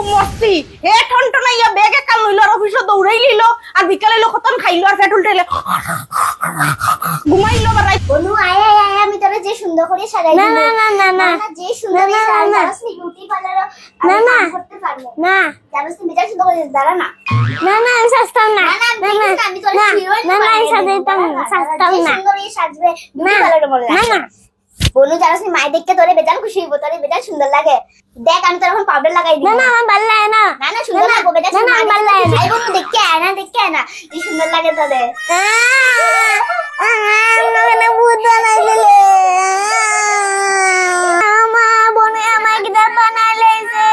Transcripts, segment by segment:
মরছি হে ঠনটো নাইয়া ব্যাগে কাল লইল আর অফিসে দৌড়াই লইল আর বিকালে লো খতন খাইলো আর পেট উল্টাইলে ঘুমাইলো বারাই বনু আয় আয় আয় আমি তোরে যে সুন্দর করে সাজাই দিই না না না না না যে সুন্দর করে সাজাস নি বিউটি পার্লার না না করতে পারবো না জানোস নি বেজার সুন্দর করে দাঁড়া না না না আমি সাজতাম না না না আমি তোরে হিরোইন না না আমি সাজাইতাম সাজতাম না সুন্দর করে সাজবে বিউটি পার্লারে বলে না না বনু জানোস নি মাই দেখকে তোরে বেজার খুশি হইব তোরে বেজার সুন্দর লাগে দেখ আমি তোর এখন পাউডার লাগাই দিই না না আমার ভালো লাগে না না না সুন্দর লাগবে বেজার সুন্দর না ভালো লাগে না এই বনু দেখকে আয় না কি সুন্দর লাগে তোরে আমাকে ভূত বানাই দিলে আমা বনে আমায় কি বানাই লাইছে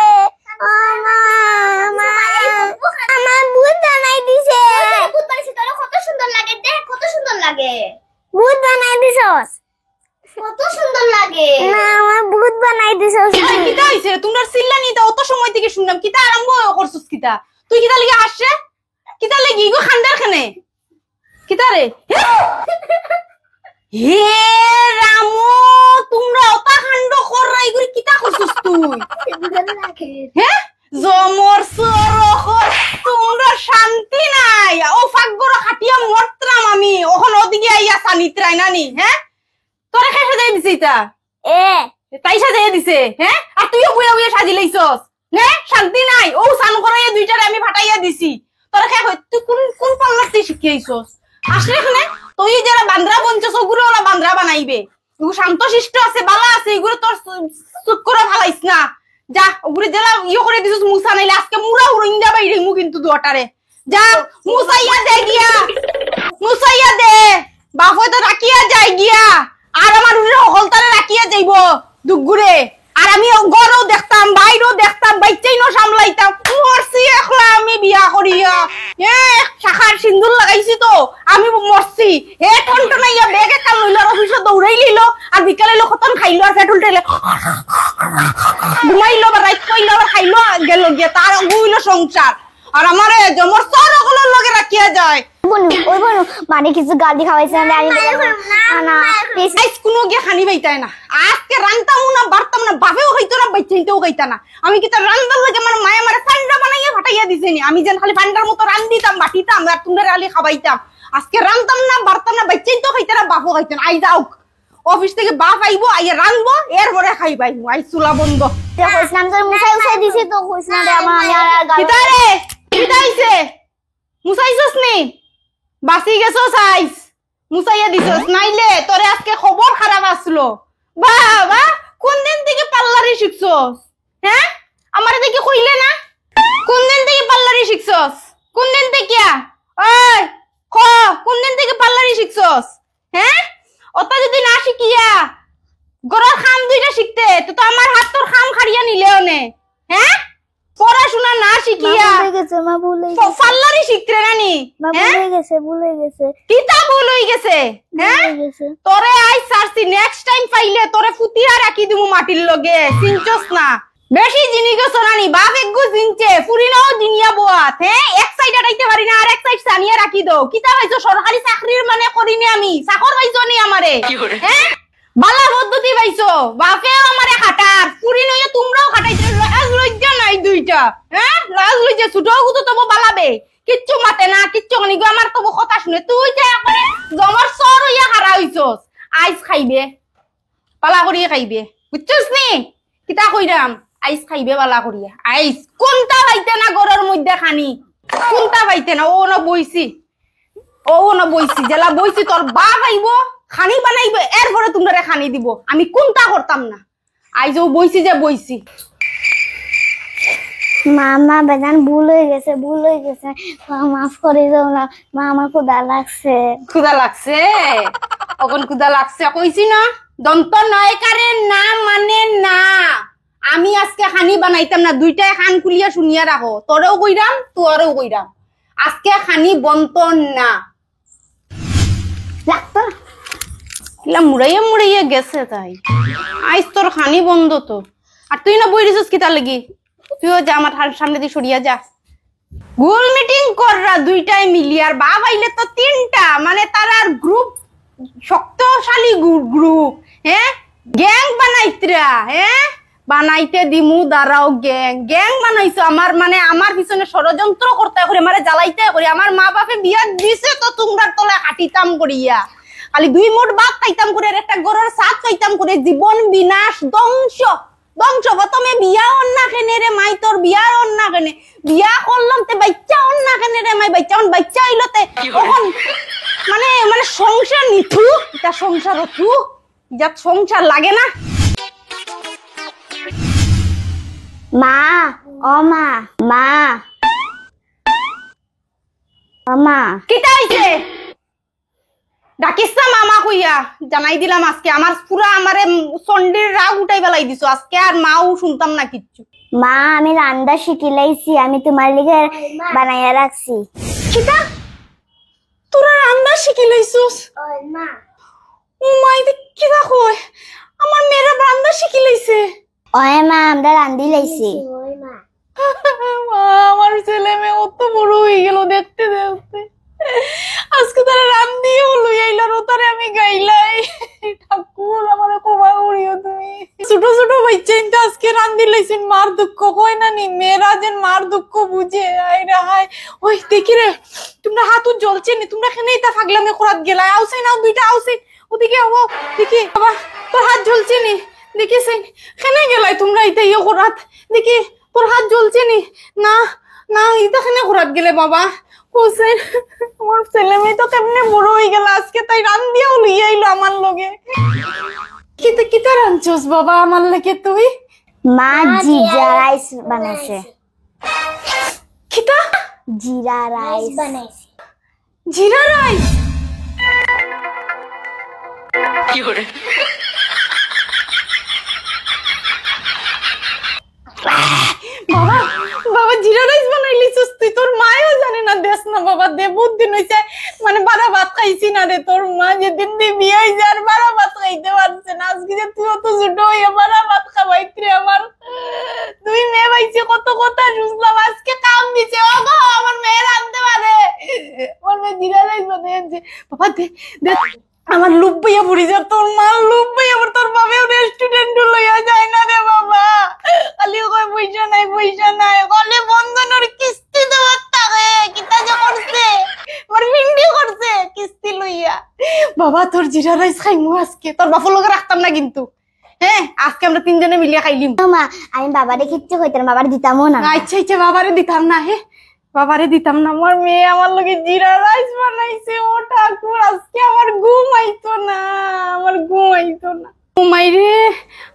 আমার ভূত বানাই দিছে ভূত বানাইছে তোর কত সুন্দর লাগে দেখ কত সুন্দর লাগে ভূত বানাই দিছস কত সুন্দর লাগে না আমার ভূত বানাই দিছস কিটা হইছে তোমরা চিল্লানি তো অত সময় থেকে শুনলাম কিটা আরম্ভ করছস কিটা তুই কিটা লাগি আসছে কিটা লাগি গো খান্দার খানে কিটা রে হে রামো তোমরা অতা খান্ড করাই গুরি কিটা করছস তুই হ্যাঁ জমর সরখ তোমরা শান্তি নাই ও ফাগবড় খাটিয়া মরতরাম আমি ওখন ওদিকে আইয়া সানিত্রাই নানি হ্যাঁ তোরে খাই সাজাই দিছে এটা তাই সাজাই দিছে হ্যাঁ আর তুইও বুয়া বুয়া সাজি লাইছস হ্যাঁ শান্তি নাই ও সান করাইয়া দুইটারে আমি ফাটাইয়া দিছি তোরে খাই তুই কোন কোন পাল্লাতে শিখিয়াইছস আসলে এখানে তুই যারা বান্দরা বঞ্চস ওগুলো ওরা বান্দরা বানাইবে এগুলো শান্ত শিষ্ট আছে বালা আছে এগুলো তোর চুপ করে ভালাইস না যা ওগুলো যারা ইয়ে করে দিছস মুসা নাইলে আজকে মুরা উড়িন্দা বাইরে মু কিন্তু দুটারে যা মুসাইয়া দে গিয়া মুসাইয়া দে বাপও তো রাখিয়া যায় গিয়া আর আমার উড়ে হলতারে রাখিয়া যাইব দুগুরে আর আমি ঘরও দেখতাম বাইরেও দেখতাম বাইচাই ন সামলাইতাম মরছি একলা আমি বিয়া করিয়া শাখার সিন্দুর লাগাইছি তো আমি মরছি হে ঠনটো নাইয়া ব্যাগে কাল লইল আর অফিসে দৌড়াই লইল আর বিকালে লো খতন খাইলো আর পেট উল্টাইলে ঘুমাইলো বা রাইত কইলো আর খাইলো গেল গিয়া তার গুইলো সংসার আর আমারে জমর সর ওগুলোর লগে রাখিয়া যায় বনু ওই বনু মানে কিছু গালি খাওয়াইছে না আমি না আইস কোনো গিয়া খানি বাইতাই না আজকে রান্তাম না বাড়তাম না বাপেও খাইতো না বাইচাইতেও খাইতা না আমি কি তার রান্দার লাগে আমার মায়া মারে ফান্ডা বানাইয়া ফাটাইয়া দিছেনি আমি যেন খালি ফান্ডার মতো রান দিতাম বাটিতাম আর তোমরা আলি খাবাইতাম আজকে রান্তাম না বাড়তাম না বাইচাইতেও খাইতা না বাপও খাইতো না আই যাও অফিস থেকে বাপ আইবো আইয়া রানবো এরপরে খাইবাই আই চুলা বন্ধ কইছিলাম তোর মুসাই উসাই দিছি তো কইছিলাম রে আমার আর কিতা রে কিতা হইছে মুসাইছস নি বাসি গেছস আইস মুসাইয়া দিছস নাইলে তোরে আজকে খবর খারাপ আসলো বাবা কোন দিন থেকে পাল্লারি শিখছস হ্যাঁ আমারে দেখি কইলে না কোন দিন থেকে পাল্লারি শিখছস কোন দিন থেকে ওই খ কোন দিন থেকে পাল্লারি শিখছস হ্যাঁ ওটা যদি না শিখিয়া গরর খাম দুইটা শিখতে তো আমার হাত তোর খাম খাড়িয়া নিলেও নে হ্যাঁ পড়াশোনা না শিখিয়া মা ভুলে গেছে পাল্লারি শিখতে রানি মা ভুলে গেছে কিতা ভুল হই গেছে হ্যাঁ তোরে আই সারছি নেক্সট টাইম পাইলে তোরে ফুতিয়া রাখি দিমু মাটির লগে চিনছস না বেশি জিনি গেছ রানি বাপ একগু জিনছে ফুরিনাও জিনিয়া boat হ্যাঁ এক সাইড আটাইতে পারি না আর এক সাইড সানিয়া রাখি দাও কিতা হইছো সরকারি চাকরির মানে করিনি আমি চাকর হইছো নি আমারে হ্যাঁ বালা পদ্ধতি পাইছো বাপেও আমারে খাটার পুরি নইয়া তোমরাও খাটাইতে লাজ লজ্জা নাই দুইটা হ্যাঁ লাজ লজ্জা ছুটও তো তবু বালাবে কিচ্ছু মাতে না কিচ্ছু নিগো আমার তবু কথা শুনে তুই যে একবারে জমর সর হইয়া হারা হইছস আইস খাইবে পালা করিয়া খাইবে বুঝছস নি কিতা কইরাম আইস খাইবে বালা করিয়া আইস কোনটা পাইতে না ঘরের মধ্যে খানি কোনটা পাইতে না ও না বইছি জেলা বইছি তোর বাপ আইব খানি বানাইবে এরপরে তোমরা খানি দিব আমি কোনটা করতাম না আইজও বইছি যে বইছি মামা বেজান ভুল হয়ে গেছে মাফ করে দাও না মা আমার ক্ষুধা লাগছে এখন ক্ষুধা লাগছে কইছি না দন্ত নয়কারে না মানে না আমি আজকে খানি বানাইতাম না দুইটাই খান খুলিয়া শুনিয়া রাখো তোরেও কইরাম তোরেও কইরাম আজকে খানি বন্তন না লাগতো না কিলা মুড়াইয়া গেছে তাই আইস তোর খানি বন্ধ তো আর তুই না বই দিছিস কিতা লাগি তুইও যা আমার সামনে দিয়ে সরিয়া যা গোল মিটিং কররা দুইটাই মিলি আর বাপ আইলে তো তিনটা মানে তার গ্রুপ শক্তিশালী গ্রুপ হ্যাঁ গ্যাং বানাইতরা হ্যাঁ বানাইতে দিমু দাঁড়াও গ্যাং গ্যাং বানাইছো আমার মানে আমার পিছনে ষড়যন্ত্র করতে করে আমারে জ্বালাইতে করে আমার মা বাপে বিয়া দিছে তো তোমরা তলে হাঁটিতাম করিয়া খালি 2 মুঠ ভাত খাইতাম করে আর একটা গরুর সাত খাইতাম করে জীবন বিনাশ ধ্বংস ধ্বংস প্রথমে বিয়া অন্না কেনে রে মাই তোর বিয়া অন্না কেনে বিয়া করলাম তে বাচ্চা অন্না কেনে রে মাই বাচ্চা হইলতে তখন মানে মানে সংসার নিথু এটা সংসার থু যা সংসার লাগে না মা ও মা মা মা কিটা হইছে ডাকিস না মামা কইয়া জানাই দিলাম আজকে আমার পুরা আমারে চন্ডির রাগ উঠাই বেলাই দিছো আজকে আর মাও শুনতাম না কিচ্ছু মা আমি রান্না শিখিলাইছি আমি তোমার লিগে বানাইয়া রাখছি কিটা তোরা রান্না শিখি লইছস মা ও মাই কিটা কই আমার মেয়েরা রান্না শিখি লইছে ওই মা আমরা রান্দি লাইছি আমার ছেলে মেয়ে অত বড় হয়ে গেল দেখতে দেখতে আজকে তারা রান্দি হলো আইলার ওতারে আমি গাইলাই ঠাকুর আমার ক্ষমা করিও তুমি ছোট ছোট বাচ্চা আজকে রান্দি লাইছেন মার দুঃখ কই না নি মেয়েরা যেন মার দুঃখ বুঝে আইরা হাই ওই দেখি রে তোমরা হাত জ্বলছে নি তোমরা খেনেই তা ফাগলামে খরাত গেলাই আউছে না দুইটা আউছে ওদিকে হবো দেখি বাবা তোর হাত জ্বলছে নি দেখিস খেনে গেলাই তোমরা এটা ইয়ে খরাত দেখি তোর হাত জ্বলছে নি না না এটা খেনে খরাত গেলে বাবা হোসেন আমার ছেলে মেয়ে তো কেমনে বড় হয়ে গেল আজকে তাই রান্দিয়াও লইয়া আইলো আমার লগে কিতা কিতা রাঁধছস বাবা আমার লাগে তুই মা জিরা রাইস বানাইছে কিতা জিরা রাইস বানাইছে জিরা রাইস কি করে বাবা বাবা জিরা রাইস বানাইলিছিস তুই তোর মায়ও জানে না দেশ না বাবা দে বহুত দিন হইছে মানে বারা ভাত খাইছি না রে তোর মা যেদিন দিয়ে বিয়ে হয়েছে আর বারা ভাত খাইতে পারছে না আজকে যে তুই অত ছোট হইয়া বারা ভাত খাওয়াইত রে আমার তুই মেয়ে পাইছে কত কথা শুনলাম আজকে কাম দিছে ও গো আমার মেয়ে রাঁধতে পারে আমার মেয়ে জিরা রাইস বানাইছে বাবা দে দে আমার লুপ ভাইয়া পড়ি যা তোর মা লুপ ভাইয়া তোর বাবাও রেস্টুরেন্ট লইয়া যায় না রে বাবা খালি কই পয়সা নাই কলে বন্ধনের কিস্তি দেওয়ার থাকে কিতা যে করছে আমার ভিন্ডি করছে কিস্তি লইয়া বাবা তোর জিরা রাইস খাইমু আজকে তোর বাপর লগে রাখতাম না কিন্তু হ্যাঁ আজকে আমরা তিনজনে মিলিয়ে খাইলিম মা আমি বাবারে কিচ্ছু কইতাম বাবার দিতামও না আচ্ছা আচ্ছা বাবারে দিতাম না হে বাবারে দিতাম না আমার মেয়ে আমার লগে জিরা রাইস বানাইছে ও ঠাকুর আজকে আমার ঘুম আইতো না ঘুমাই রে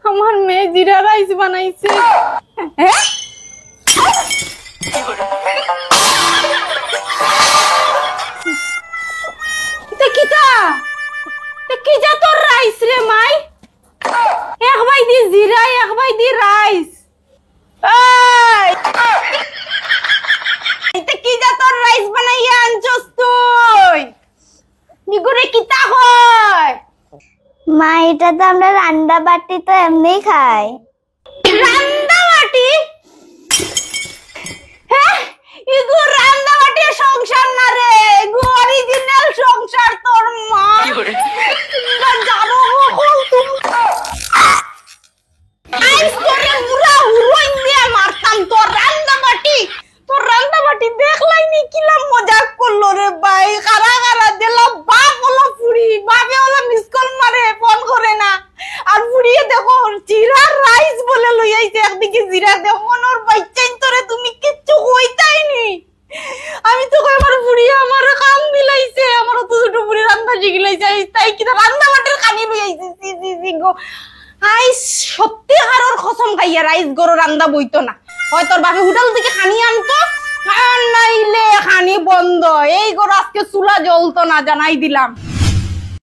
আমার মেয়ে জিরা রাইস বানাইছে হ্যাঁ কিতা কি যা তোর রাইস রে মাই এক ভাই দি জিরা এক ভাই দি রাইস এটা কি যা তোর রাইস বানাইয়া আনছস তুই নিগুরে কিতা হয় মা এটা তো আমরা রান্না বাটি তো এমনি খাই রান্না বাটি হ্যাঁ ইগো রান্না বাটি সংসার না রে ইগো অরিজিনাল সংসার তোর মা কি করে জানো কখন তুমি আইস তোরে মুরা হুরোইন দিয়ে মারতাম তোর রান্না বাটি দেখলাই নি কিলাম মজাক করলো রে ভাই কারা কারা দিল বাপ হলো পুরি বাপে হলো মিস কল মারে ফোন করে না আর পুরিয়ে দেখো জিরা রাইস বলে লই আইছে একদিকে জিরা দেখো ওর বাচ্চাইন তোরে তুমি কিচ্ছু কইতাই নি আমি তো কই আমার পুরিয়ে আমার কাম দিলাইছে আমার তো ছোট পুরি রান্না শিখিলাইছে তাই কি রান্না বাটির কানি লই আইছে সি গো আইস সত্যি হারর কসম খাইয়া রাইস গরো রান্দা বইতো না হয় তোর বাপে হোটেল থেকে খানি আনতো আর নাইলে খানি বন্ধ এই গরো আজকে চুলা জ্বলতো না জানাই দিলাম